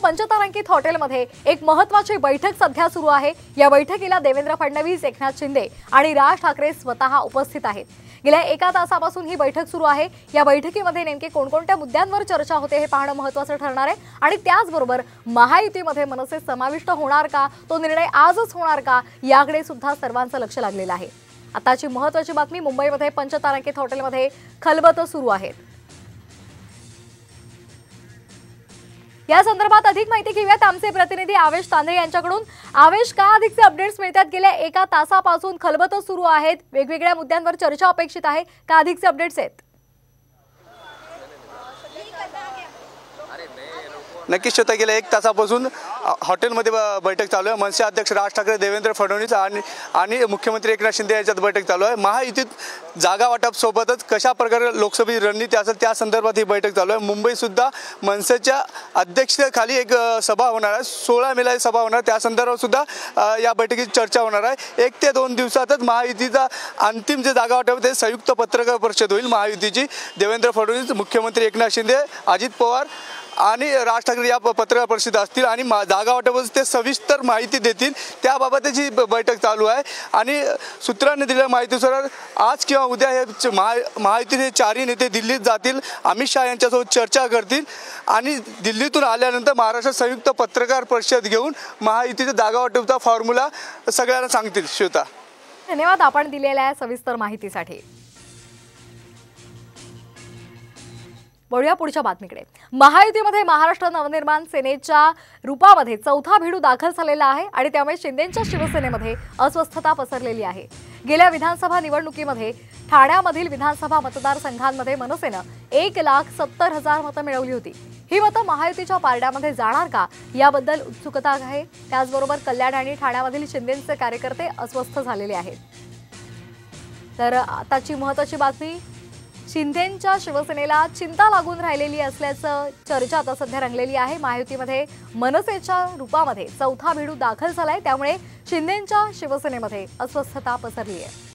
पंचतारांकित हॉटेलमध्ये एक महत्त्वाची बैठक सध्या सुरू आहे। या बैठकीला देवेंद्र फडणवीस, एकनाथ शिंदे आणि राज ठाकरे स्वतः उपस्थित आहेत। गेल्या एका तासापासून ही बैठक सुरू आहे। या बैठकीमध्ये नेमके कोणकोणत्या मुद्द्यांवर चर्चा होते हे पाहणं महत्त्वाचं ठरणार आहे आणि त्याचबरोबर महायुतीमध्ये मनसे समाविष्ट होणार का, तो निर्णय आजच होणार का, याकडे सुद्धा सर्वांचं लक्ष लागलेलं आहे। आताची महत्त्वाची बातमी, मुंबईमध्ये पंचतारांकित हॉटेलमध्ये खलबतं सुरू आहेत। या संदर्भात अधिक माहिती घेऊयात आमचे प्रतिनिधी आवेश तांदळे यांच्याकडून। आवेश, का अधिकचे अपडेट्स मिळतात? गेल्या एका तासापासून खलबतं सुरू आहेत, वेगवेगळ्या मुद्द्यांवर चर्चा अपेक्षित आहे, का अधिकचे अपडेट्स आहेत? नक्कीच श्वेता, गेल्या एक तासापासून हॉटेलमध्ये बैठक चालू आहे। मनसे अध्यक्ष राज ठाकरे, देवेंद्र फडणवीस आणि मुख्यमंत्री एकनाथ शिंदे यांच्यात बैठक चालू आहे। महायुतीत जागा वाटप सोबतच कशा प्रकारे लोकसभेची रणनीती असेल त्या संदर्भात ही बैठक चालू आहे। मुंबईत सुद्धा मनसेच्या अध्यक्षतेखाली एक सभा होणार आहे, 16 मेला ही सभा होणार, त्या संदर्भात सुद्धा या बैठकीत चर्चा होणार आहे। 1 ते 2 दिवसातच महायुतीचा अंतिम जे जागा वाटप ते संयुक्त पत्रकार परिषद होईल महायुतीची। देवेंद्र फडणवीस, मुख्यमंत्री एकनाथ शिंदे, अजित पवार आणि राज ठाकरे या पत्रकार परिषद असतील आणि जागा वाटपाची ते सविस्तर माहिती देतील, त्याबाबतची बैठक चालू आहे। आणि सूत्रांनी दिलेल्या माहितीनुसार आज किंवा उद्या हे महायुतीचे 4ही नेते दिल्लीत जातील, अमित शहा यांच्यासोबत चर्चा करतील आणि दिल्लीतून आल्यानंतर महाराष्ट्रात संयुक्त पत्रकार परिषद घेऊन महायुतीच्या जागा वाटपाचा फॉर्म्युला सगळ्यांना सांगतील। श्वेता, धन्यवाद आपण दिलेल्या सविस्तर माहितीसाठी। वळूया पुढच्या बातमीकडे। महायुतीमध्ये महाराष्ट्र नवनिर्माण सेनेच्या रूपामध्ये चौथा भिडू दाखल झालेला आहे आणि त्यामुळे शिंदेंच्या शिवसेनेमध्ये अस्वस्थता पसरलेली आहे। गेल्या विधानसभा निवडणुकीमध्ये ठाण्यामधील विधानसभा मतदारसंघांमध्ये मनसेनं 1,70,000 मतं मिळवली होती। ही मतं महायुतीच्या पारड्यामध्ये जाणार का, याबद्दल उत्सुकता आहे। त्याचबरोबर कल्याण आणि ठाण्यामधील शिंदेंचे कार्यकर्ते अस्वस्थ झालेले आहेत। तर आताची महत्त्वाची बातमी, शिंदेंच्या शिवसेनेला चिंता लागून राहिलेली असल्याचं चर्चा आता सध्या रंगलेली आहे। महायुतीमध्ये मनसेच्या रूपामध्ये चौथा भिडू दाखल झालाय, त्यामुळे शिंदेंच्या शिवसेनेमध्ये अस्वस्थता पसरली आहे।